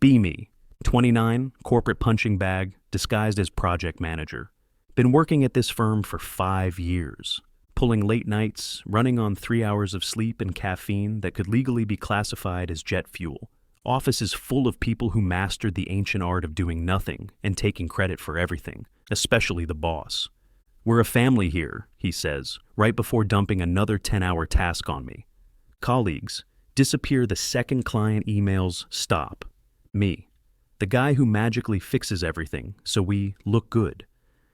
Be me, 29, corporate punching bag, disguised as project manager. Been working at this firm for 5 years, pulling late nights, running on 3 hours of sleep and caffeine that could legally be classified as jet fuel. Office is full of people who mastered the ancient art of doing nothing and taking credit for everything, especially the boss. We're a family here, he says, right before dumping another 10-hour task on me. Colleagues, disappear the second client emails stop. Me, the guy who magically fixes everything so we look good.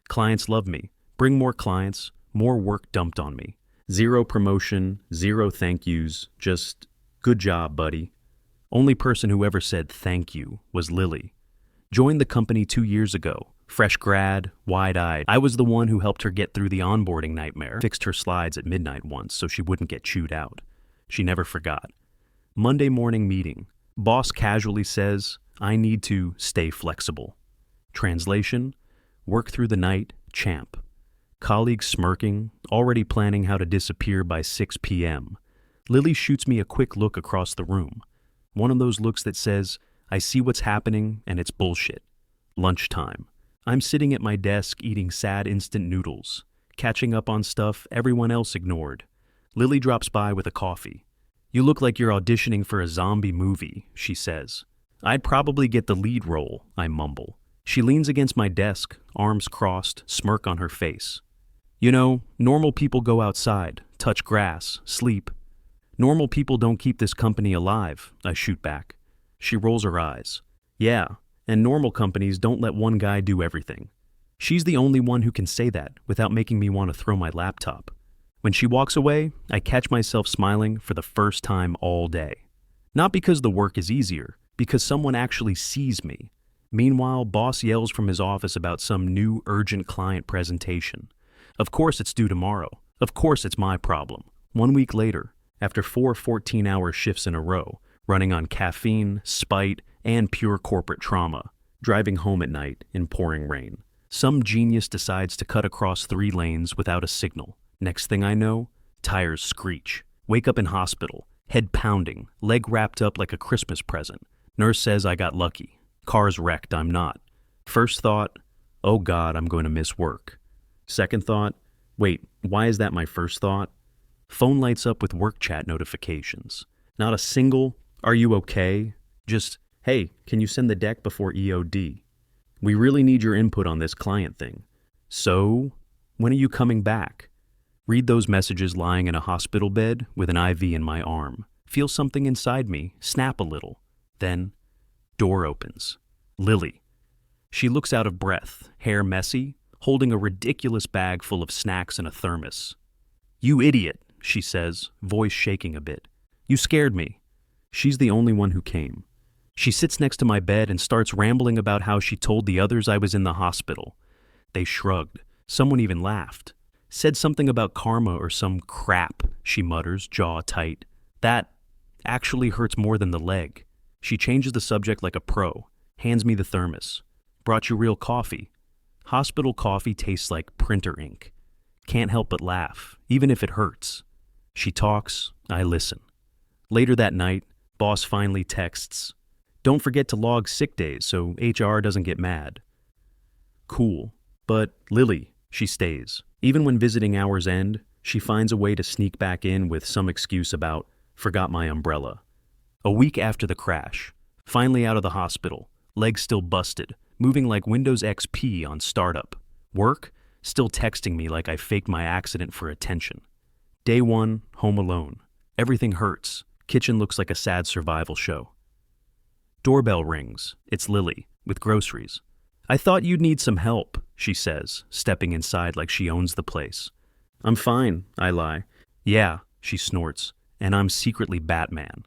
Clients love me, bring more clients, more work dumped on me. Zero promotion, zero thank yous, just good job, buddy. Only person who ever said thank you was Lily. Joined the company 2 years ago, fresh grad, wide-eyed. I was the one who helped her get through the onboarding nightmare, fixed her slides at midnight once so she wouldn't get chewed out. She never forgot. Monday morning meeting. Boss casually says, I need to stay flexible. Translation, work through the night, champ. Colleagues smirking, already planning how to disappear by 6 p.m. Lily shoots me a quick look across the room. One of those looks that says, I see what's happening and it's bullshit. Lunchtime. I'm sitting at my desk eating sad instant noodles, catching up on stuff everyone else ignored. Lily drops by with a coffee. You look like you're auditioning for a zombie movie, she says. I'd probably get the lead role, I mumble. She leans against my desk, arms crossed, smirk on her face. You know, normal people go outside, touch grass, sleep. Normal people don't keep this company alive, I shoot back. She rolls her eyes. Yeah, and normal companies don't let one guy do everything. She's the only one who can say that without making me want to throw my laptop. When she walks away, I catch myself smiling for the first time all day. Not because the work is easier, because someone actually sees me. Meanwhile, boss yells from his office about some new urgent client presentation. Of course it's due tomorrow. Of course it's my problem. 1 week later, after 4 14-hour shifts in a row, running on caffeine, spite, and pure corporate trauma, driving home at night in pouring rain, some genius decides to cut across 3 lanes without a signal. Next thing I know, tires screech. Wake up in hospital, head pounding, leg wrapped up like a Christmas present. Nurse says I got lucky. Car's wrecked, I'm not. First thought, oh God, I'm going to miss work. Second thought, wait, why is that my first thought? Phone lights up with work chat notifications. Not a single, are you okay? Just, hey, can you send the deck before EOD? We really need your input on this client thing. So, when are you coming back? Read those messages lying in a hospital bed with an IV in my arm. Feel something inside me, snap a little. Then, door opens. Lily. She looks out of breath, hair messy, holding a ridiculous bag full of snacks and a thermos. You idiot, she says, voice shaking a bit. You scared me. She's the only one who came. She sits next to my bed and starts rambling about how she told the others I was in the hospital. They shrugged. Someone even laughed. Said something about karma or some crap, she mutters, jaw tight. That actually hurts more than the leg. She changes the subject like a pro, hands me the thermos. Brought you real coffee. Hospital coffee tastes like printer ink. Can't help but laugh, even if it hurts. She talks, I listen. Later that night, boss finally texts, don't forget to log sick days so HR doesn't get mad. Cool. But Lily, she stays. Even when visiting hours end, she finds a way to sneak back in with some excuse about, forgot my umbrella. A week after the crash, finally out of the hospital, legs still busted, moving like Windows XP on startup. Work, still texting me like I faked my accident for attention. Day 1, home alone. Everything hurts. Kitchen looks like a sad survival show. Doorbell rings. It's Lily, with groceries. I thought you'd need some help, she says, stepping inside like she owns the place. I'm fine, I lie. Yeah, she snorts, and I'm secretly Batman.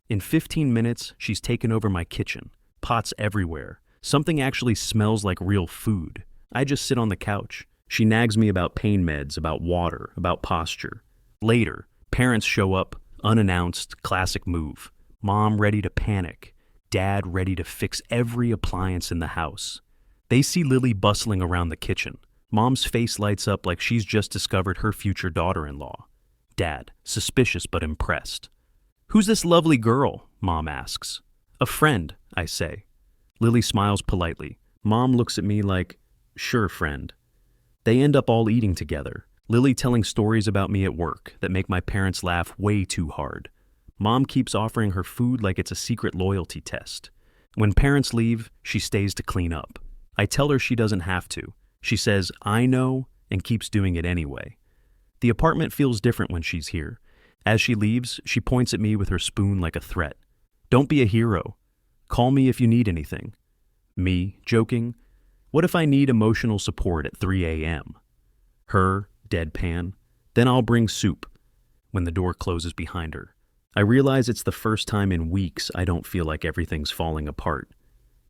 In 15 minutes, she's taken over my kitchen. Pots everywhere. Something actually smells like real food. I just sit on the couch. She nags me about pain meds, about water, about posture. Later, parents show up, unannounced, classic move. Mom ready to panic. Dad ready to fix every appliance in the house. They see Lily bustling around the kitchen. Mom's face lights up like she's just discovered her future daughter-in-law. Dad, suspicious but impressed. Who's this lovely girl? Mom asks. A friend, I say. Lily smiles politely. Mom looks at me like, sure, friend. They end up all eating together, Lily telling stories about me at work that make my parents laugh way too hard. Mom keeps offering her food like it's a secret loyalty test. When parents leave, she stays to clean up. I tell her she doesn't have to. She says, I know, and keeps doing it anyway. The apartment feels different when she's here. As she leaves, she points at me with her spoon like a threat. Don't be a hero. Call me if you need anything. Me, joking, what if I need emotional support at 3 a.m.? Her, deadpan, then I'll bring soup. When the door closes behind her, I realize it's the first time in weeks I don't feel like everything's falling apart.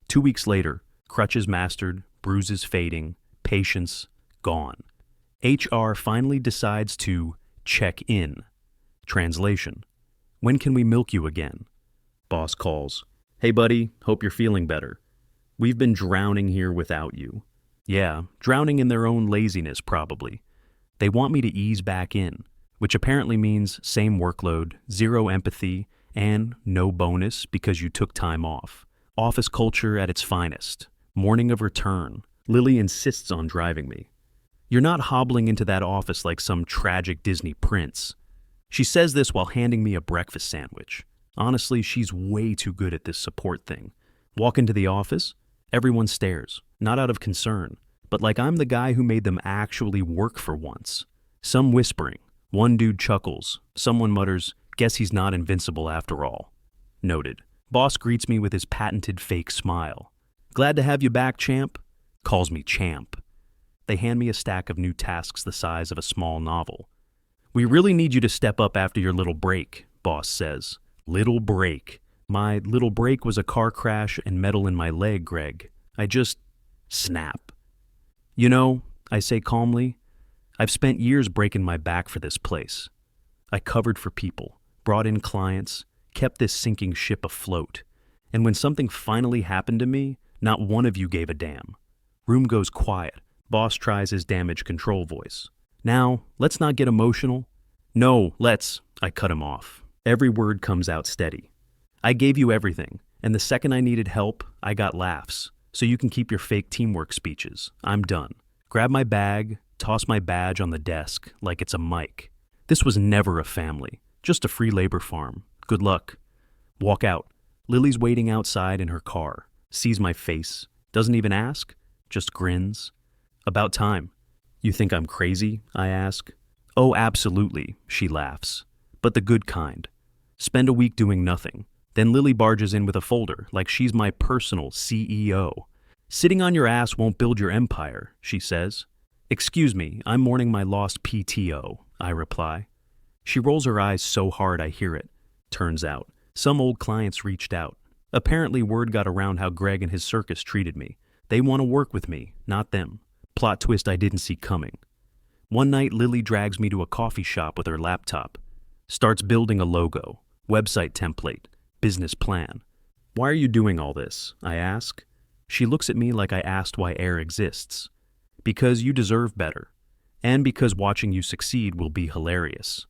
2 weeks later, crutches mastered, bruises fading, patience gone. HR finally decides to check in. Translation: when can we milk you again? Boss calls. Hey buddy, hope you're feeling better. We've been drowning here without you. Yeah, drowning in their own laziness probably. They want me to ease back in, which apparently means same workload, zero empathy, and no bonus because you took time off. Office culture at its finest. Morning of return. Lily insists on driving me. You're not hobbling into that office like some tragic Disney prince. She says this while handing me a breakfast sandwich. Honestly, she's way too good at this support thing. Walk into the office, everyone stares, not out of concern, but like I'm the guy who made them actually work for once. Some whispering. One dude chuckles. Someone mutters, guess he's not invincible after all. Noted. Boss greets me with his patented fake smile. Glad to have you back, champ. Calls me champ. They hand me a stack of new tasks the size of a small novel. We really need you to step up after your little break, boss says. Little break. My little break was a car crash and metal in my leg, Greg. I just snap. You know, I say calmly, I've spent years breaking my back for this place. I covered for people, brought in clients, kept this sinking ship afloat. And when something finally happened to me, not one of you gave a damn. Room goes quiet. Boss tries his damage control voice. Now, let's not get emotional. No, let's. I cut him off. Every word comes out steady. I gave you everything, and the second I needed help, I got laughs. So you can keep your fake teamwork speeches. I'm done. Grab my bag, toss my badge on the desk like it's a mic. This was never a family, just a free labor farm. Good luck. Walk out. Lily's waiting outside in her car, sees my face, doesn't even ask, just grins. About time. You think I'm crazy? I ask. Oh, absolutely, she laughs. But the good kind. Spend a week doing nothing. Then Lily barges in with a folder, like she's my personal CEO. Sitting on your ass won't build your empire, she says. Excuse me, I'm mourning my lost PTO, I reply. She rolls her eyes so hard I hear it. Turns out, some old clients reached out. Apparently word got around how Greg and his circus treated me. They want to work with me, not them. Plot twist I didn't see coming. One night, Lily drags me to a coffee shop with her laptop. Starts building a logo, website template, business plan. Why are you doing all this? I ask. She looks at me like I asked why air exists. Because you deserve better. And because watching you succeed will be hilarious.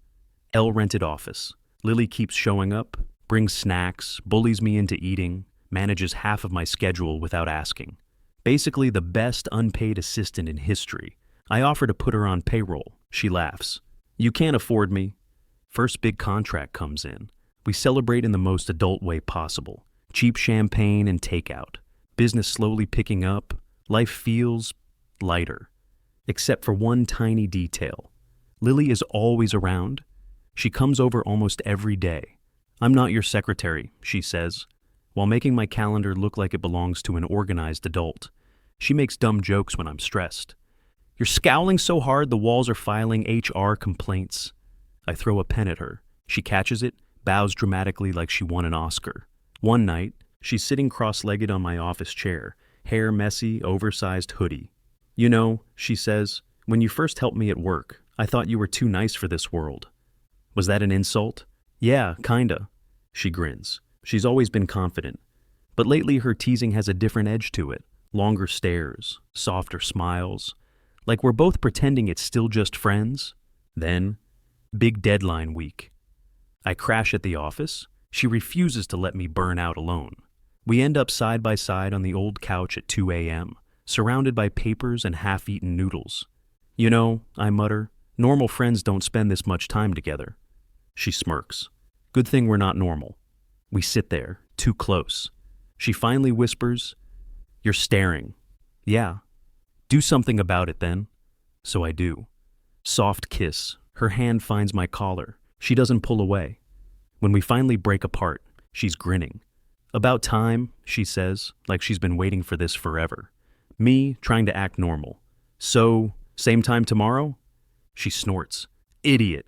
Rented office. Lily keeps showing up, brings snacks, bullies me into eating, manages half of my schedule without asking. Basically the best unpaid assistant in history. I offer to put her on payroll. She laughs. You can't afford me. First big contract comes in. We celebrate in the most adult way possible. Cheap champagne and takeout. Business slowly picking up. Life feels lighter. Except for one tiny detail. Lily is always around. She comes over almost every day. I'm not your secretary, she says, while making my calendar look like it belongs to an organized adult. She makes dumb jokes when I'm stressed. You're scowling so hard the walls are filing HR complaints. I throw a pen at her. She catches it, bows dramatically like she won an Oscar. One night, she's sitting cross-legged on my office chair, hair messy, oversized hoodie. You know, she says, when you first helped me at work, I thought you were too nice for this world. Was that an insult? Yeah, kinda. She grins. She's always been confident. But lately her teasing has a different edge to it. Longer stares, softer smiles. Like we're both pretending it's still just friends. Then, big deadline week. I crash at the office. She refuses to let me burn out alone. We end up side by side on the old couch at 2 a.m., surrounded by papers and half-eaten noodles. You know, I mutter, normal friends don't spend this much time together. She smirks. Good thing we're not normal. We sit there, too close. She finally whispers, "You're staring." Yeah. Do something about it then. So I do. Soft kiss. Her hand finds my collar. She doesn't pull away. When we finally break apart, she's grinning. About time, she says, like she's been waiting for this forever. Me, trying to act normal. So, same time tomorrow? She snorts. Idiot.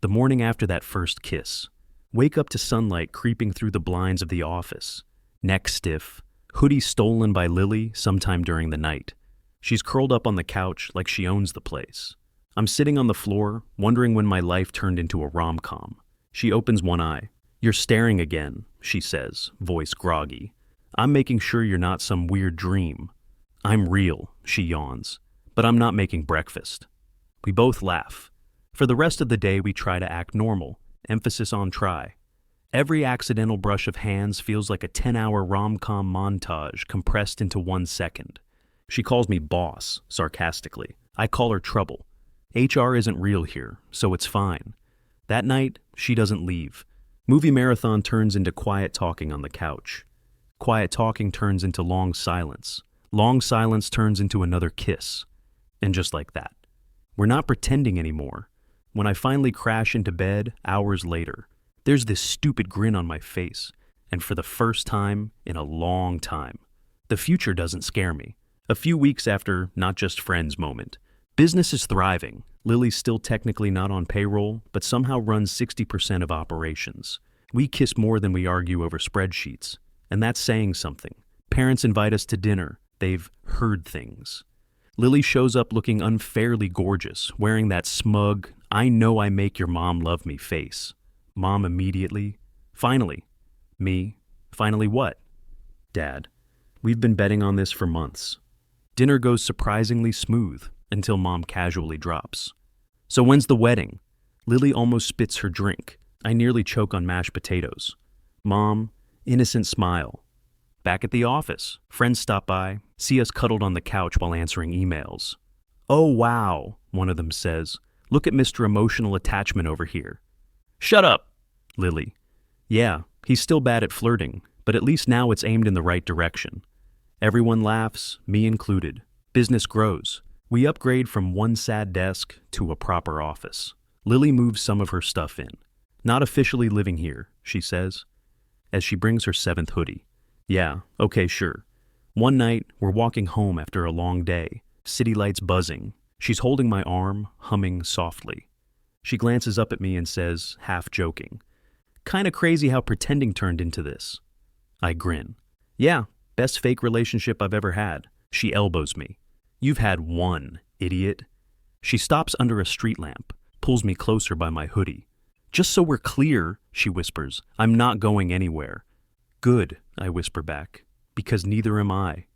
The morning after that first kiss. Wake up to sunlight creeping through the blinds of the office. Neck stiff. Hoodie stolen by Lily sometime during the night. She's curled up on the couch like she owns the place. I'm sitting on the floor, wondering when my life turned into a rom-com. She opens one eye. "You're staring again," she says, voice groggy. "I'm making sure you're not some weird dream." "I'm real," she yawns, "but I'm not making breakfast." We both laugh. For the rest of the day, we try to act normal, emphasis on try. Every accidental brush of hands feels like a 10-hour rom-com montage compressed into 1 second. She calls me boss, sarcastically. I call her trouble. HR isn't real here, so it's fine. That night, she doesn't leave. Movie marathon turns into quiet talking on the couch. Quiet talking turns into long silence. Long silence turns into another kiss. And just like that. We're not pretending anymore. When I finally crash into bed, hours later, there's this stupid grin on my face, and for the first time in a long time. The future doesn't scare me. A few weeks after Not Just Friends moment. Business is thriving. Lily's still technically not on payroll, but somehow runs 60% of operations. We kiss more than we argue over spreadsheets, and that's saying something. Parents invite us to dinner. They've heard things. Lily shows up looking unfairly gorgeous, wearing that smug, "I know I make your mom love me" face. Mom immediately, "Finally." Me, "Finally what?" Dad, "We've been betting on this for months." Dinner goes surprisingly smooth until Mom casually drops. "So when's the wedding?" Lily almost spits her drink. I nearly choke on mashed potatoes. Mom, innocent smile. Back at the office, friends stop by, see us cuddled on the couch while answering emails. "Oh wow," one of them says. "Look at Mr. Emotional Attachment over here." "Shut up," Lily. "Yeah, he's still bad at flirting, but at least now it's aimed in the right direction." Everyone laughs, me included. Business grows. We upgrade from one sad desk to a proper office. Lily moves some of her stuff in. "Not officially living here," she says, as she brings her 7th hoodie. "Yeah, okay, sure." One night, we're walking home after a long day, city lights buzzing. She's holding my arm, humming softly. She glances up at me and says, half joking, "Kinda crazy how pretending turned into this." I grin. "Yeah, best fake relationship I've ever had." She elbows me. "You've had one, idiot." She stops under a street lamp, pulls me closer by my hoodie. "Just so we're clear," she whispers, "I'm not going anywhere." "Good," I whisper back, "because neither am I."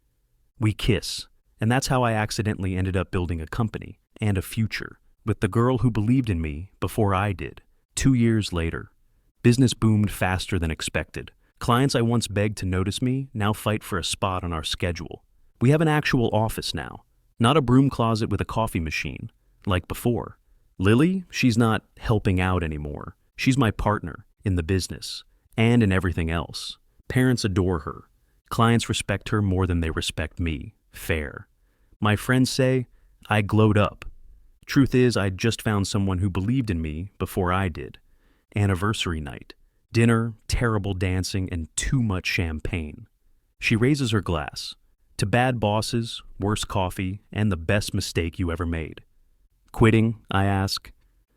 We kiss, and that's how I accidentally ended up building a company and a future with the girl who believed in me before I did. 2 years later, business boomed faster than expected. Clients I once begged to notice me now fight for a spot on our schedule. We have an actual office now, not a broom closet with a coffee machine, like before. Lily, she's not helping out anymore. She's my partner in the business and in everything else. Parents adore her. Clients respect her more than they respect me. Fair. My friends say, I glowed up. Truth is, I just found someone who believed in me before I did. Anniversary night. Dinner, terrible dancing, and too much champagne. She raises her glass. To bad bosses, worse coffee, and the best mistake you ever made. "Quitting?" I ask.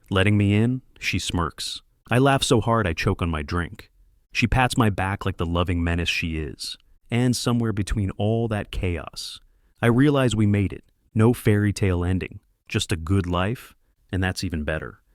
"Letting me in?" She smirks. I laugh so hard I choke on my drink. She pats my back like the loving menace she is. And somewhere between all that chaos, I realize we made it. No fairy tale ending. Just a good life, and that's even better.